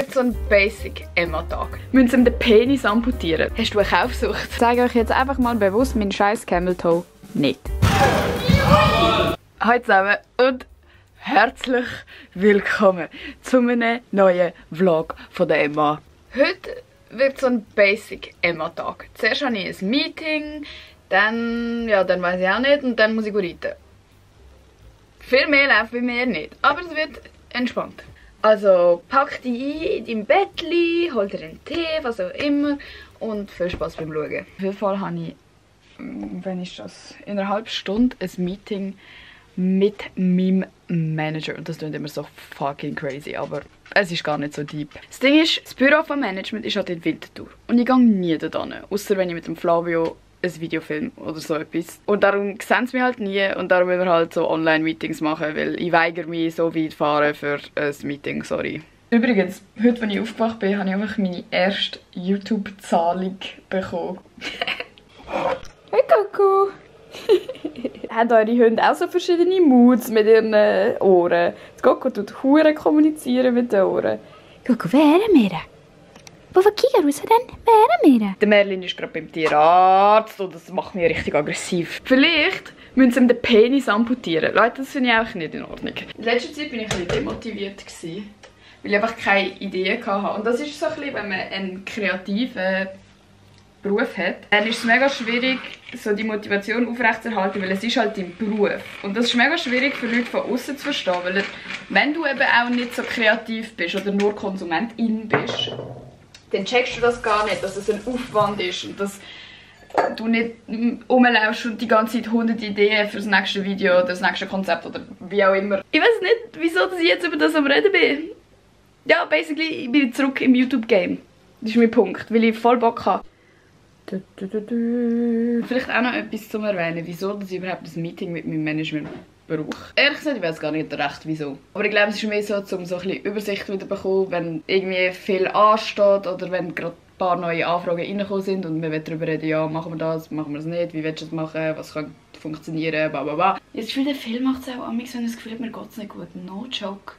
So ein Basic Emma-Tag. Müssen Sie ihm den Penis amputieren? Hast du eine Kaufsucht? Ich zeige euch jetzt einfach mal bewusst meinen scheiß Camel Toe nicht. Hallo zusammen und herzlich willkommen zu einem neuen Vlog von der Emma. Heute wird so ein Basic Emma-Tag. Zuerst habe ich ein Meeting, dann weiß ich auch nicht und dann muss ich reiten. Viel mehr läuft bei mir nicht, aber es wird entspannt. Also pack dich ein in dein Bettchen, hol dir einen Tee, was auch immer und viel Spaß beim Schauen. Auf jeden Fall habe ich, wenn ist das, in einer halben Stunde ein Meeting mit meinem Manager. Und das klingt immer so fucking crazy, aber es ist gar nicht so deep. Das Ding ist, das Büro vom Management ist halt in Winterthur. Und ich gehe nie dorthin, außer wenn ich mit dem Flavio ein Videofilm oder so etwas. Und darum sehen sie mich halt nie und darum müssen wir halt so Online-Meetings machen, weil ich weigere mich so weit fahren für ein Meeting, sorry. Übrigens, heute, als ich aufgewacht bin, habe ich einfach meine erste YouTube-Zahlung bekommen. Hey Coco! Haben eure Hunde auch so verschiedene Moods mit ihren Ohren? Die Coco tut hure kommunizieren mit den Ohren. Coco, wer wären wir? Wovon kicken raus denn? Wer wären wir? Der Merlin ist gerade beim Tierarzt und das macht mich richtig aggressiv. Vielleicht müssen sie ihm den Penis amputieren. Leute, das finde ich auch nicht in Ordnung. In letzter Zeit war ich ein bisschen demotiviert, weil ich einfach keine Ideen hatte. Und das ist so ein bisschen, wenn man einen kreativen Beruf hat, dann ist es mega schwierig, so die Motivation aufrechtzuerhalten, weil es ist halt dein Beruf. Und das ist mega schwierig für Leute von außen zu verstehen, weil wenn du eben auch nicht so kreativ bist oder nur Konsumentin bist, dann checkst du das gar nicht, dass es ein Aufwand ist und dass du nicht rumläufst und die ganze Zeit 100 Ideen für das nächste Video oder das nächste Konzept oder wie auch immer. Ich weiß nicht, wieso ich jetzt über das am Reden bin. Ja, basically, ich bin zurück im YouTube-Game. Das ist mein Punkt, weil ich voll Bock habe. Vielleicht auch noch etwas zum Erwähnen, wieso ich überhaupt ein Meeting mit meinem Management brauche. Ehrlich gesagt, ich weiß gar nicht recht wieso. Aber ich glaube, es ist mehr so, um so ein bisschen Übersicht wieder zu bekommen, wenn irgendwie viel ansteht oder wenn gerade ein paar neue Anfragen reingekommen sind und wir wollen darüber reden, ja, machen wir das nicht, wie willst du das machen, was kann funktionieren, bla bla bla. Jetzt Gefühl, der Film macht es auch amigs, wenn ich das Gefühl habe, mir geht es nicht gut. No joke.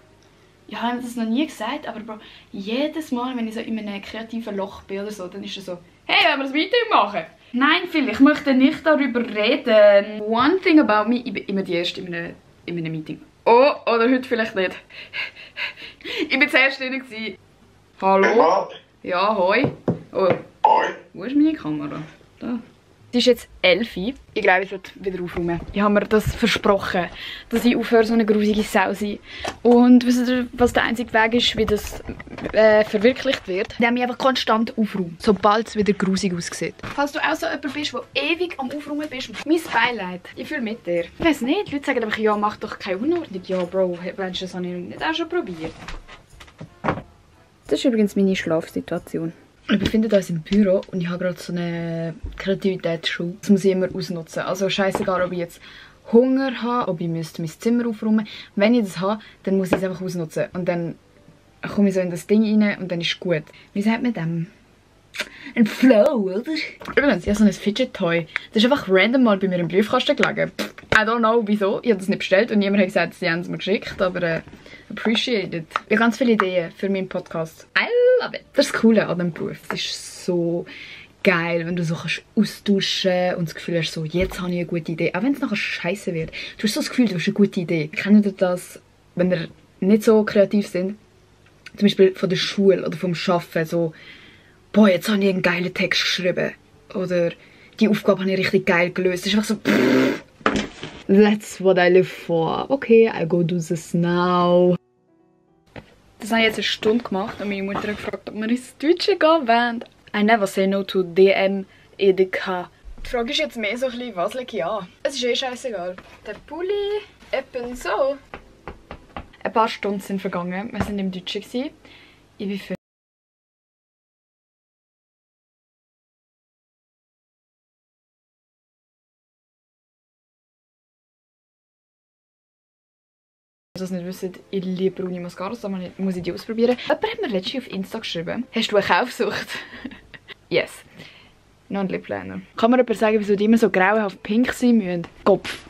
Ich habe das noch nie gesagt, aber Bro, jedes Mal, wenn ich so in einem kreativen Loch bin oder so, dann ist es so, hey, wollen wir ein Meeting machen? Nein, Phil, ich möchte nicht darüber reden. One thing about me, ich bin immer die Erste in einem Meeting. Oh, oder heute vielleicht nicht. Ich war zuerst drin. Hallo? Ja, hoi. Oh. Hoi. Wo ist meine Kamera? Da. Es ist jetzt 11 Uhr. Ich glaube, ich sollte wieder aufräumen. Ich habe mir das versprochen, dass ich aufhöre, so eine grusige Sau zu sein. Und wisst ihr, was der einzige Weg ist, wie das verwirklicht wird? Indem ich einfach konstant aufräume, sobald es wieder grusig aussieht. Falls du auch so jemand bist, der ewig am Aufräumen bist, mein Beileid. Ich fühle mit dir. Ich weiß nicht, die Leute sagen einfach, ja, mach doch keine Unordnung. Ja, Bro, Mensch, das habe ich nicht auch schon probiert. Das ist übrigens meine Schlafsituation. Wir befinden uns im Büro und ich habe gerade so eine Kreativitätsschule. Das muss ich immer ausnutzen. Also scheißegal, ob ich jetzt Hunger habe, ob ich mein Zimmer aufräumen müsste. Wenn ich das habe, dann muss ich es einfach ausnutzen. Und dann komme ich so in das Ding rein und dann ist es gut. Wie sagt man dem? Ein Flow, oder? Übrigens, ich habe so ein Fidget Toy. Das ist einfach random mal bei mir im Briefkasten gelegen. I don't know wieso. Ich habe das nicht bestellt und niemand hat gesagt, sie haben es mir geschickt. Aber appreciated. Ich habe ganz viele Ideen für meinen Podcast. I love it. Das ist das Coole an diesem Beruf. Es ist so geil, wenn du so kannst austauschen und das Gefühl hast, so, jetzt habe ich eine gute Idee. Auch wenn es nachher scheiße wird. Du hast so das Gefühl, du hast eine gute Idee. Kennt ihr das, wenn ihr nicht so kreativ sind? Zum Beispiel von der Schule oder vom Arbeiten. So, boah, jetzt habe ich einen geilen Text geschrieben. Oder die Aufgabe habe ich richtig geil gelöst. Es ist einfach so, pff, that's what I live for. Okay, I go do this now. Das habe ich jetzt eine Stunde gemacht und meine Mutter hat gefragt, ob wir ins Deutsche gehen wollen. I never say no to DM, EDK. Die Frage ist jetzt mehr so ein bisschen, was lege ich an? Es ist eh scheißegal. Der Pulli, eben so. Ein paar Stunden sind vergangen. Wir waren im Deutschen. Ich bin für das nicht wissen, ich liebe braune Mascaras, aber muss ich die ausprobieren. Jemand hat mir letztens auf Insta geschrieben, hast du eine Kaufsucht? Yes. Noch ein Lip Liner. Kann mir jemand sagen, wieso die immer so grauenhaft pink sein müssen? Kopf.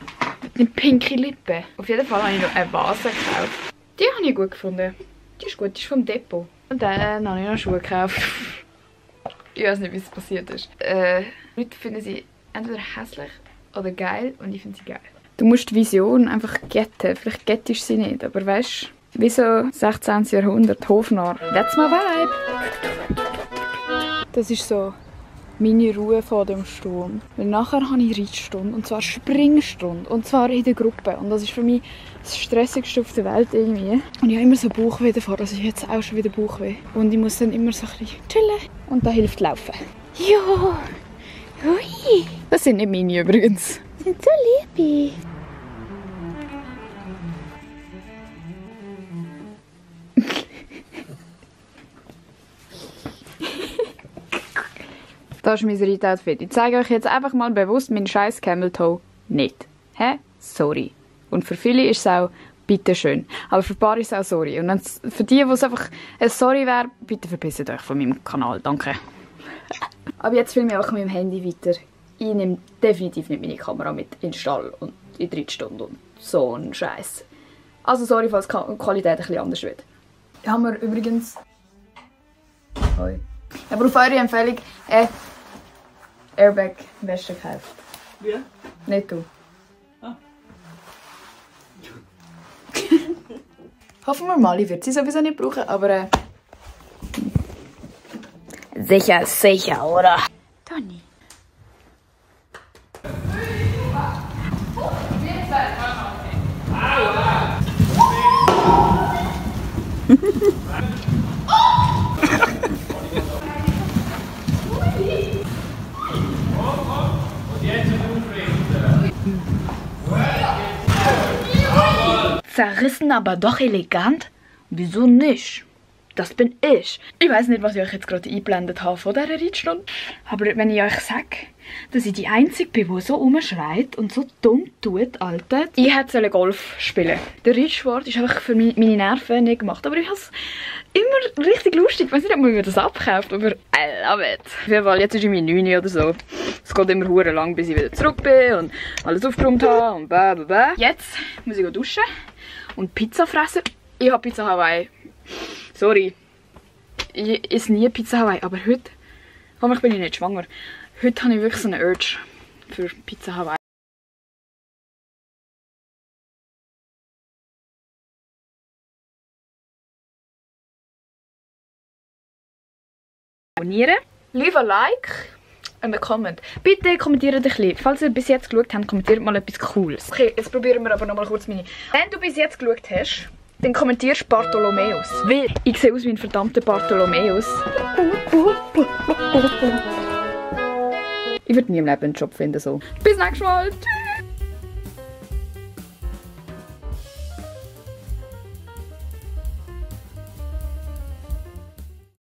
Mit pinke Lippen. Auf jeden Fall habe ich noch eine Vase gekauft. Die habe ich gut gefunden. Die ist gut, die ist vom Depot. Und dann habe ich noch Schuhe gekauft. Ich weiß nicht, wie es passiert ist. Leute finden sie entweder hässlich oder geil und ich finde sie geil. Du musst die Vision einfach getten. Vielleicht gettest du sie nicht, aber weißt du, wie so 16. Jahrhundert, Hofnarr. That's my vibe! Das ist so meine Ruhe vor dem Sturm. Weil nachher habe ich Reitstunde, und zwar Springstunde, und zwar in der Gruppe. Und das ist für mich das Stressigste auf der Welt irgendwie. Und ich habe immer so Bauchweh davor, also ich habe jetzt auch schon wieder Bauchweh. Und ich muss dann immer so ein bisschen chillen. Und da hilft Laufen. Ja, hui. Das sind nicht meine übrigens. Das sind so liebe. Das ist mein Reitoutfit. Ich zeige euch jetzt einfach mal bewusst meinen scheiß Camel Toe nicht. Hä? Sorry. Und für viele ist es auch bitteschön. Aber für ein paar ist es auch sorry. Und für die, wo es einfach ein Sorry wäre, bitte verpisst euch von meinem Kanal. Danke. Aber jetzt filme ich auch mit dem Handy weiter. Ich nehme definitiv nicht meine Kamera mit in den Stall und in 3 Stunden und so ein Scheiß. Also sorry, falls die Qualität ein bisschen anders wird. Da haben wir übrigens... Hoi. Aber auf eure Empfehlung Airbag-Wäsche gekauft. Wie? Nicht du. Ah. Hoffen wir mal, ich werde sie sowieso nicht brauchen, aber sicher, sicher, oder? Toni. Zerrissen, aber doch elegant? Wieso nicht? Das bin ich. Ich weiß nicht, was ich euch jetzt gerade eingeblendet habe von dieser Reitstunde. Aber wenn ich euch sage, dass ich die Einzige bin, die so rumschreit und so dumm tut, Alter. Ich hätte Golf spielen. Der Reitsport ist einfach für meine Nerven nicht gemacht. Aber ich habe es immer richtig lustig. Ich weiß nicht, ob man mir das abkauft, aber I love it. Auf jeden Fall, jetzt ist ich 9 oder so. Es geht immer hure lang, bis ich wieder zurück bin und alles aufgeräumt habe und bla bla bla. Jetzt muss ich duschen und Pizza fressen. Ich habe Pizza Hawaii. Sorry. Ich esse nie Pizza Hawaii, aber heute... Hoffentlich bin ich nicht schwanger. Heute habe ich wirklich so eine Urge für Pizza Hawaii. Abonnieren, leave a like und ein Comment. Bitte kommentiert ein bisschen. Falls ihr bis jetzt geschaut habt, kommentiert mal etwas Cooles. Okay, jetzt probieren wir aber noch mal kurz meine... Wenn du bis jetzt geschaut hast, dann kommentierst Bartholomäus. Weil ich sehe aus wie ein verdammter Bartholomäus. Ich würde nie im Leben einen Job finden so. Bis nächstes Mal. Tschüss.